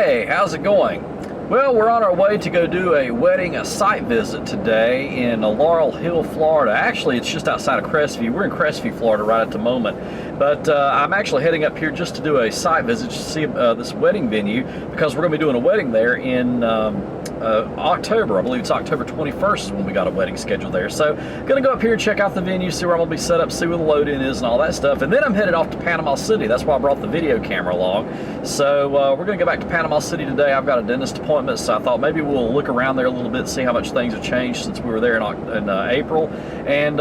Hey, how's it going? Well, we're on our way to go do a site visit today in Laurel Hill, Florida. Actually, it's just outside of Crestview. We're in Crestview, Florida right at the moment. But I'm actually heading up here just to do a site visit to see this wedding venue, because we're going to be doing a wedding there in October. I believe it's October 21st is when we got a wedding scheduled there. So going to go up here and check out the venue, see where I'm going to be set up, see where the load-in is and all that stuff. And then I'm headed off to Panama City. That's why I brought the video camera along. So we're going to go back to Panama City today. I've got a dentist appointment, so I thought maybe we'll look around there a little bit, see how much things have changed since we were there in April. And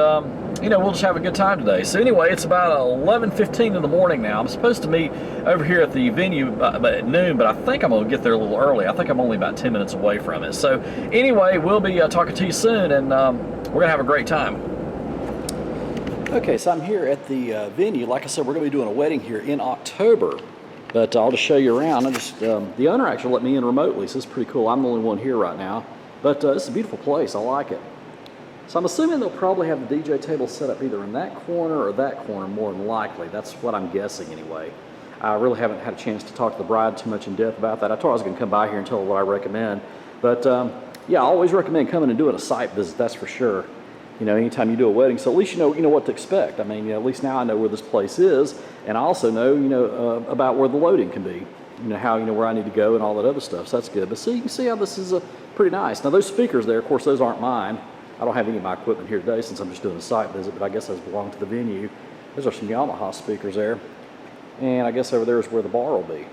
you know, we'll just have a good time today. So anyway, it's about 11:15 in the morning now. I'm supposed to meet over here at the venue at noon, but I think I'm going to get there a little early. I think I'm only about 10 minutes away from it. So anyway, we'll be talking to you soon, and we're going to have a great time. Okay, so I'm here at the venue. Like I said, we're going to be doing a wedding here in October, but I'll just show you around. The owner actually let me in remotely, so it's pretty cool. I'm the only one here right now, but it's a beautiful place. I like it. So I'm assuming they'll probably have the DJ table set up either in that corner or that corner, more than likely. That's what I'm guessing anyway. I really haven't had a chance to talk to the bride too much in depth about that. I told her I was going to come by here and tell her what I recommend. But yeah, I always recommend coming and doing a site visit, that's for sure. You know, anytime you do a wedding, so at least you know what to expect. I mean, you know, at least now I know where this place is, and I also know, about where the loading can be. You know, how, where I need to go and all that other stuff, so that's good. But see, you can see how this is pretty nice. Now those speakers there, of course, those aren't mine. I don't have any of my equipment here today since I'm just doing a site visit, but I guess those belong to the venue. Those are some Yamaha speakers there. And I guess over there is where the bar will be.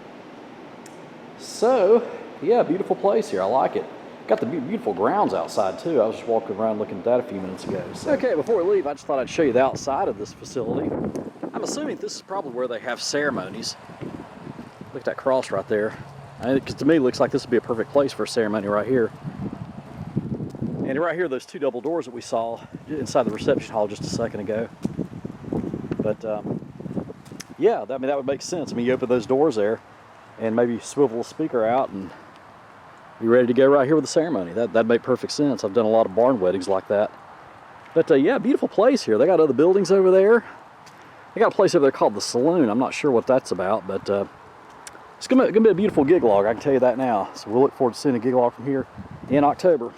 So, yeah, beautiful place here. I like it. Got the beautiful grounds outside too. I was just walking around looking at that a few minutes ago. So. Okay, before we leave, I just thought I'd show you the outside of this facility. I'm assuming this is probably where they have ceremonies. Look at that cross right there. Because to me, it looks like this would be a perfect place for a ceremony right here. And right here, those two double doors that we saw inside the reception hall just a second ago. But yeah, I mean, that would make sense. I mean, you open those doors there and maybe swivel a speaker out and be ready to go right here with the ceremony. That'd make perfect sense. I've done a lot of barn weddings like that. But yeah, beautiful place here. They got other buildings over there. They got a place over there called the Saloon. I'm not sure what that's about, but it's gonna be a beautiful gig log, I can tell you that now. So we'll look forward to seeing a gig log from here in October.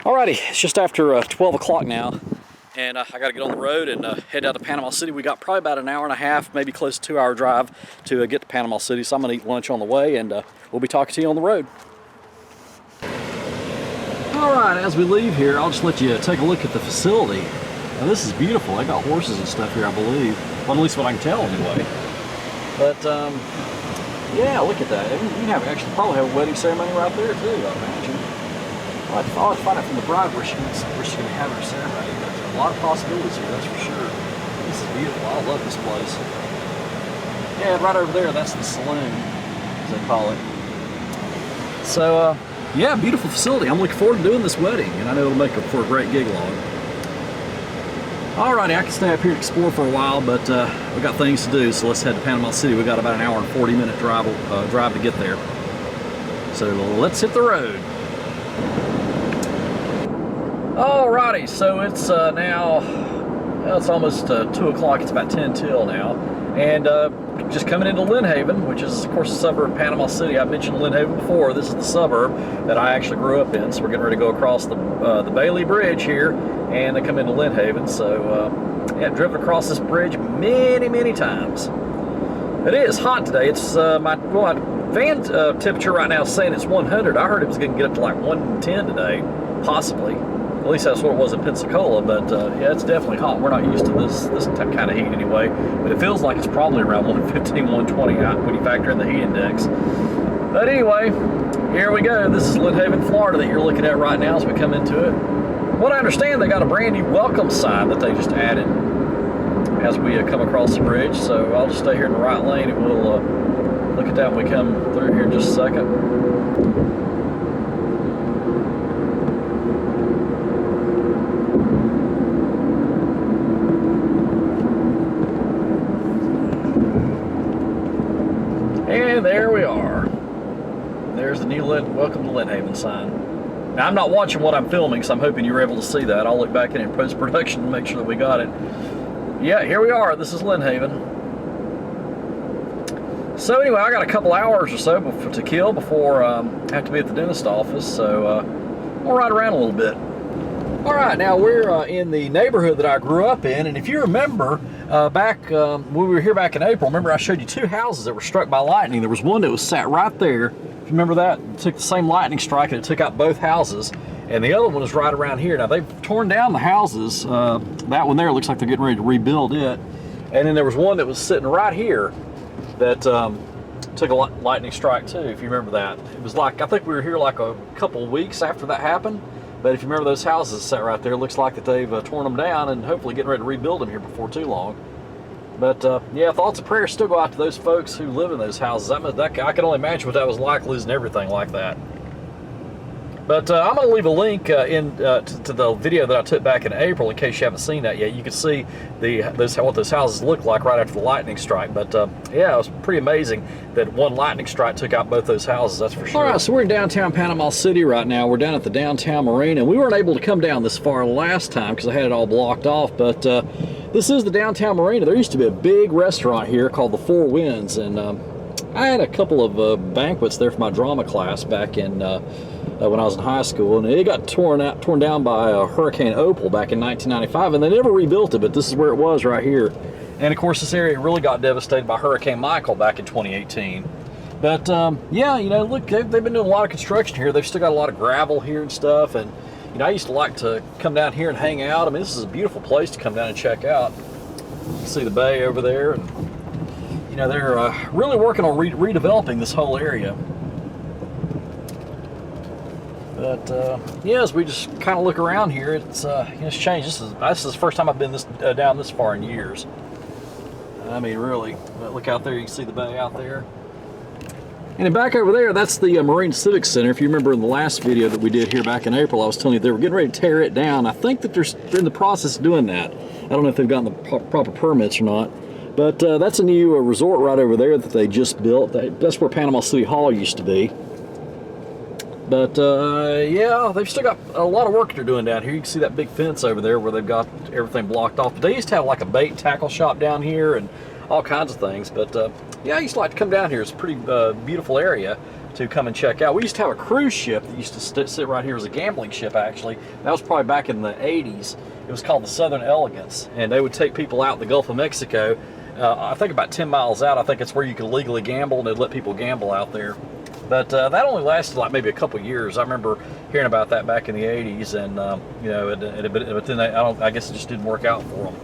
Alrighty, it's just after 12 o'clock now, and I got to get on the road and head out to Panama City. We got probably about an hour and a half, maybe close to 2-hour drive to get to Panama City, so I'm going to eat lunch on the way, and we'll be talking to you on the road. Alright, as we leave here, I'll just let you take a look at the facility. Now this is beautiful. They got horses and stuff here, I believe. Well, at least what I can tell anyway. But, yeah, look at that. You can probably have a wedding ceremony right there too, I imagine. I'll have to find out from the bride where she's going to have her ceremony. But there's a lot of possibilities here, that's for sure. This is beautiful. I love this place. Yeah, right over there, that's the saloon, as they call it. So, yeah, beautiful facility. I'm looking forward to doing this wedding, and I know it'll make for a great gig log. Alrighty, I can stay up here and explore for a while, but we got things to do, so let's head to Panama City. We got about an hour and 40-minute drive to get there. So let's hit the road. Alrighty, so it's now, well, it's almost 2 o'clock. It's about 10 till now, and just coming into Lynn Haven, which is of course a suburb of Panama City. I've mentioned Lynn Haven before. This is the suburb that I actually grew up in, so we're getting ready to go across the Bailey Bridge here, and then come into Lynn Haven. So yeah, I've driven across this bridge many times. It is hot today. It's my van temperature right now is saying it's 100. I heard it was going to get up to like 110 today, possibly. At least that's what it was in Pensacola, but yeah, it's definitely hot. We're not used to this kind of heat anyway, but it feels like it's probably around 115, 120 out when you factor in the heat index. But anyway, here we go. This is Lynn Haven, Florida that you're looking at right now as we come into it. What I understand, they got a brand new welcome sign that they just added as we come across the bridge, so I'll just stay here in the right lane and we'll look at that when we come through here in just a second. And there we are. There's the new Welcome to Lynn Haven sign. Now, I'm not watching what I'm filming, so I'm hoping you were able to see that. I'll look back in post-production to make sure that we got it. Yeah, here we are. This is Lynn Haven. So anyway, I got a couple hours or so to kill before I have to be at the dentist office, so we'll ride around a little bit. All right, now we're in the neighborhood that I grew up in, and if you remember, back when we were here back in April, remember I showed you two houses that were struck by lightning. There was one that was sat right there. If you remember that, it took the same lightning strike and it took out both houses, and the other one was right around here. Now they've torn down the houses. That one there looks like they're getting ready to rebuild it, and then there was one that was sitting right here that took a lightning strike too, if you remember that. It was like, I think we were here like a couple of weeks after that happened, but if you remember those houses sat right there, it looks like that they've torn them down and hopefully getting ready to rebuild them here before too long. But yeah, thoughts and prayers still go out to those folks who live in those houses. I can only imagine what that was like, losing everything like that. But I'm going to leave a link to the video that I took back in April in case you haven't seen that yet. You can see what those houses look like right after the lightning strike. But yeah, it was pretty amazing that one lightning strike took out both those houses, that's for sure. All right, so we're in downtown Panama City right now. We're down at the downtown marina. We weren't able to come down this far last time because I had it all blocked off, but this is the downtown marina. There used to be a big restaurant here called the Four Winds, and I had a couple of banquets there for my drama class back in when I was in high school, and it got torn down by Hurricane Opal back in 1995, and they never rebuilt it, but this is where it was right here. And of course, this area really got devastated by Hurricane Michael back in 2018. But yeah, you know, look, they've been doing a lot of construction here. They've still got a lot of gravel here and stuff, and you know, I used to like to come down here and hang out. I mean, this is a beautiful place to come down and check out. You can see the bay over there, and you know, they're really working on redeveloping this whole area. But yeah, as we just kind of look around here, it's you know, it's changed. This is the first time I've been down this far in years. I mean, really. But look out there, you can see the bay out there. And then back over there, that's the Marine Civic Center. If you remember in the last video that we did here back in April, I was telling you they were getting ready to tear it down. I think that they're in the process of doing that. I don't know if they've gotten the proper permits or not. But that's a new resort right over there that they just built. That's where Panama City Hall used to be. But yeah, they've still got a lot of work they're doing down here. You can see that big fence over there where they've got everything blocked off. But they used to have like a bait and tackle shop down here and all kinds of things. But yeah, I used to like to come down here. It's a pretty beautiful area to come and check out. We used to have a cruise ship that used to sit right here. It was a gambling ship, actually. That was probably back in the 80s. It was called the Southern Elegance, and they would take people out in the Gulf of Mexico. I think about 10 miles out, I think it's where you could legally gamble, and they'd let people gamble out there. But that only lasted like maybe a couple years. I remember hearing about that back in the 80s, and you know, but then I guess it just didn't work out for them.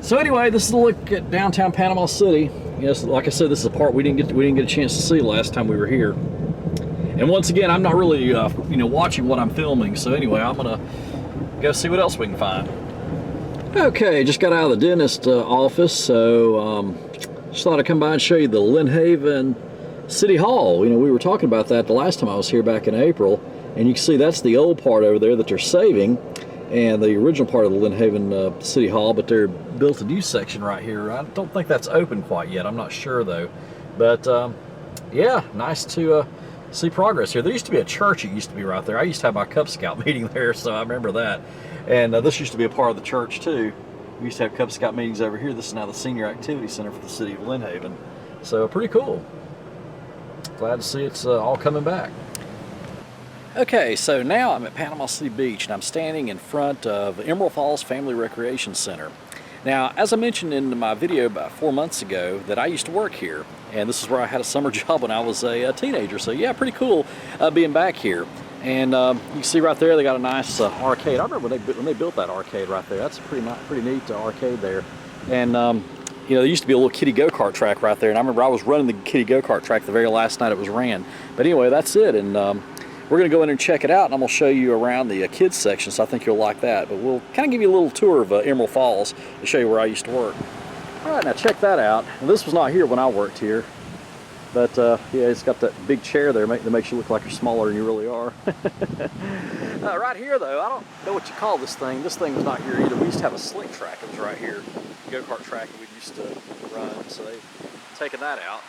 So anyway, this is a look at downtown Panama City. Yes, like I said, this is a part we didn't get a chance to see last time we were here. And once again, I'm not really you know, watching what I'm filming. So anyway, I'm gonna go see what else we can find. Okay, just got out of the dentist office, so just thought I'd come by and show you the Lynn Haven City Hall. You know, we were talking about that the last time I was here back in April, and you can see that's the old part over there that they're saving, and the original part of the Lynn Haven City Hall, but they're built a new section right here. I don't think that's open quite yet. I'm not sure though, but yeah, nice to see progress here. There used to be a church. It used to be right there. I used to have my Cub Scout meeting there, so I remember that. And this used to be a part of the church too. We used to have Cub Scout meetings over here. This is now the Senior Activity Center for the city of Lynn Haven. So pretty cool. Glad to see it's all coming back. Okay, so now I'm at Panama City Beach, and I'm standing in front of Emerald Falls Family Recreation Center. Now, as I mentioned in my video about 4 months ago, that I used to work here, and this is where I had a summer job when I was a teenager. So yeah, pretty cool being back here. And you can see right there, they got a nice arcade. I remember when they built that arcade right there. That's a pretty neat arcade there. And you know, there used to be a little kiddie go-kart track right there, and I remember I was running the kiddie go-kart track the very last night it was ran. But anyway, that's it, and we're going to go in and check it out, and I'm going to show you around the kids section, so I think you'll like that. But we'll kind of give you a little tour of Emerald Falls to show you where I used to work. All right, now check that out. Now, this was not here when I worked here, but yeah, it's got that big chair there that makes you look like you're smaller than you really are. Right here, though, I don't know what you call this thing. This thing was not here either. We used to have a slick track. It was right here, go-kart track that we used to run, so they've taken that out.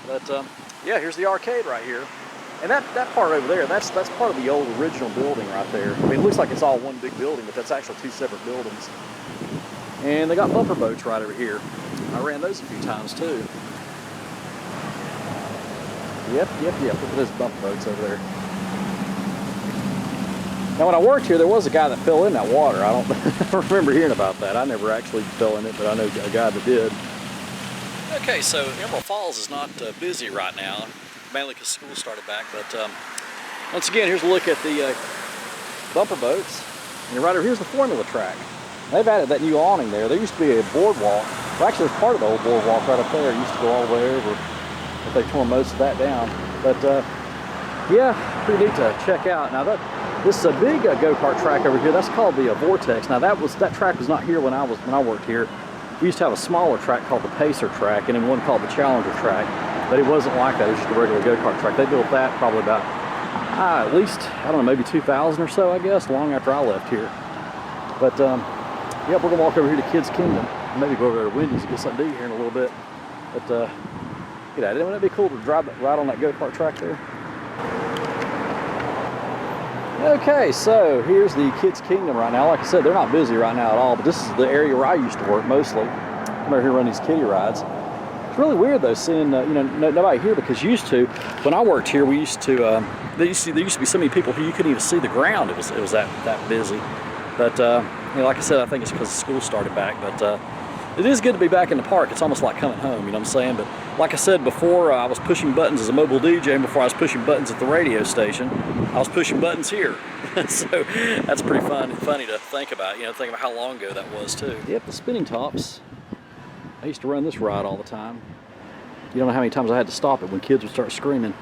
But yeah, here's the arcade right here. And that part over there, that's part of the old original building right there. I mean, it looks like it's all one big building, but that's actually two separate buildings. And they got bumper boats right over here. I ran those a few times too. Yep. Look at those bump boats over there. Now, when I worked here, there was a guy that fell in that water. I don't remember hearing about that. I never actually fell in it, but I know a guy that did. Okay, so Emerald Falls is not busy right now, mainly because school started back. But once again, here's a look at the bumper boats. And right over here's the formula track. They've added that new awning there. There used to be a boardwalk. Well, actually, it's part of the old boardwalk right up there. It used to go all the way over, but they tore most of that down. But yeah, pretty neat to check out. Now this is a big go-kart track over here. That's called the Vortex. Now that track was not here when I worked here. We used to have a smaller track called the Pacer track, and then one called the Challenger track. But it wasn't like that. It was just a regular go-kart track. They built that probably about at least, I don't know, maybe 2000 or so, I guess, long after I left here. But yeah, we're gonna walk over here to Kids Kingdom. Maybe go over there to Wendy's and get something to eat here in a little bit. But get at it. Wouldn't it be cool to ride on that go-kart track there? Okay, so here's the Kids Kingdom right now. Like I said, they're not busy right now at all, but this is the area where I used to work mostly. I'm over here running these kiddie rides. It's really weird though, seeing nobody here, because used to, when I worked here, we used to there used to be so many people here you couldn't even see the ground. It was that busy. But like I said, I think it's because school started back. But it is good to be back in the park. It's almost like coming home, you know what I'm saying? But like I said before, I was pushing buttons as a mobile DJ, and before I was pushing buttons at the radio station, I was pushing buttons here. So that's pretty funny to think about, think about how long ago that was too. Yep, the spinning tops. I used to run this ride all the time. You don't know how many times I had to stop it when kids would start screaming.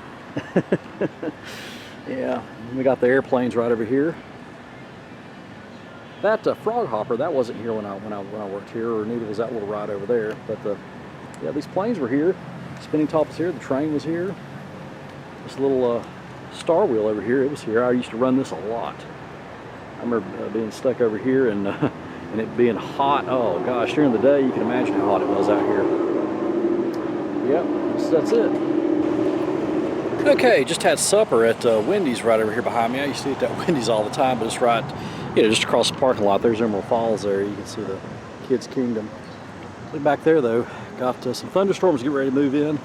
Yeah, we got the airplanes right over here. That frog hopper, that wasn't here when I worked here, or neither was that little ride over there. But yeah, these planes were here. Spinning top was here. The train was here. This little Star Wheel over here, it was here. I used to run this a lot. I remember being stuck over here and it being hot. Oh gosh, during the day you can imagine how hot it was out here. Yep, so that's it. Okay, just had supper at Wendy's right over here behind me. I used to eat that Wendy's all the time, but it's right, just across the parking lot. There's Emerald Falls there. You can see the Kids Kingdom. Look back there though, got some thunderstorms getting ready to move in.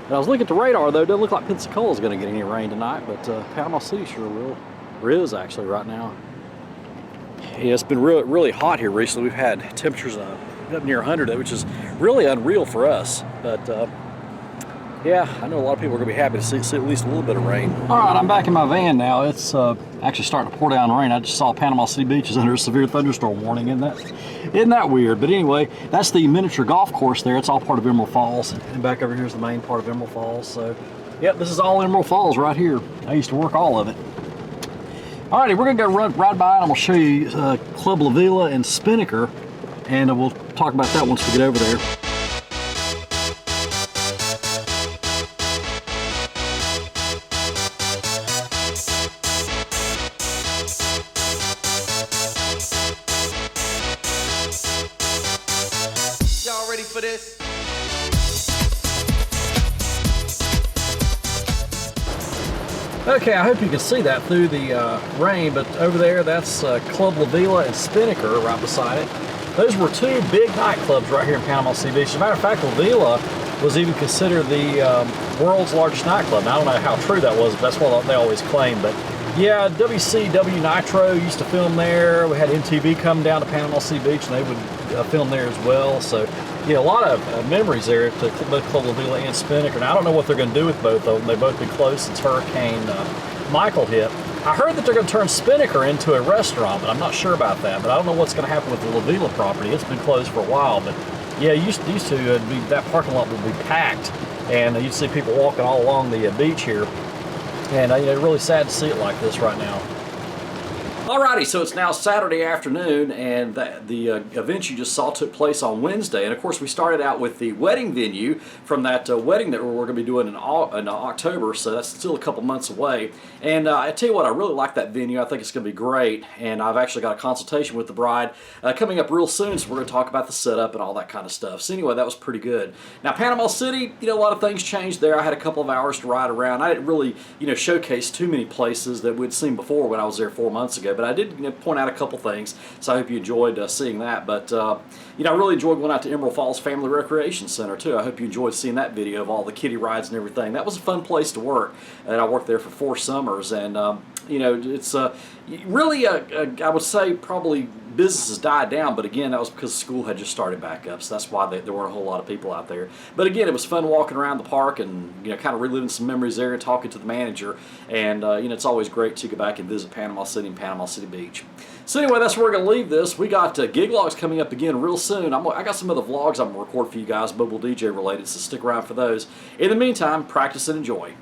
And I was looking at the radar though, it doesn't look like Pensacola's going to get any rain tonight, but Panama City sure will. Or is actually right now. Yeah, it's been really hot here recently. We've had temperatures up near 100, which is really unreal for us. But yeah, I know a lot of people are going to be happy to see at least a little bit of rain. All right, I'm back in my van now. It's actually starting to pour down rain. I just saw Panama City Beach is under a severe thunderstorm warning. Isn't that weird? But anyway, that's the miniature golf course there. It's all part of Emerald Falls. And back over here is the main part of Emerald Falls. So, yep, this is all Emerald Falls right here. I used to work all of it. Alrighty, we're going to go ride by and I'm going to show you Club LaVela and Spinnaker. And we'll talk about that once we get over there. Y'all ready for this? Okay, I hope you can see that through the rain, but over there, that's Club LaVela and Spinnaker right beside it. Those were two big nightclubs right here in Panama City Beach. As a matter of fact, LaVela was even considered the world's largest nightclub. Now, I don't know how true that was, but that's what they always claim. But yeah, WCW Nitro used to film there. We had MTV come down to Panama City Beach, and they would film there as well. So yeah, a lot of memories there to both Club LaVela and Spinnaker. Now, I don't know what they're going to do with both of them. They've both been closed since Hurricane Michael hit. I heard that they're going to turn Spinnaker into a restaurant, but I'm not sure about that. But I don't know what's going to happen with the LaVela property. It's been closed for a while, but yeah, used to be, that parking lot would be packed, and you'd see people walking all along the beach here. And really sad to see it like this right now. Alrighty, so it's now Saturday afternoon, and the event you just saw took place on Wednesday. And of course, we started out with the wedding venue from that wedding that we're going to be doing in October, so that's still a couple months away. And I tell you what, I really like that venue. I think it's going to be great, and I've actually got a consultation with the bride coming up real soon, so we're going to talk about the setup and all that kind of stuff. So anyway, that was pretty good. Now, Panama City, a lot of things changed there. I had a couple of hours to ride around. I didn't really, showcase too many places that we'd seen before when I was there 4 months ago. But But I did point out a couple things, so I hope you enjoyed seeing that. But you know, I really enjoyed going out to Emerald Falls Family Recreation Center too. I hope you enjoyed seeing that video of all the kiddie rides and everything. That was a fun place to work, and I worked there for 4 summers. And you know, it's really I would say probably businesses died down, but again, that was because school had just started back up, so that's why there weren't a whole lot of people out there. But again, it was fun walking around the park and, you know, kind of reliving some memories there and talking to the manager. And you know, it's always great to go back and visit Panama City and Panama City Beach. So anyway, that's where we're going to leave this. We got gig logs coming up again real soon. I got some other vlogs I'm going to record for you guys, mobile DJ related, so stick around for those. In the meantime, practice and enjoy.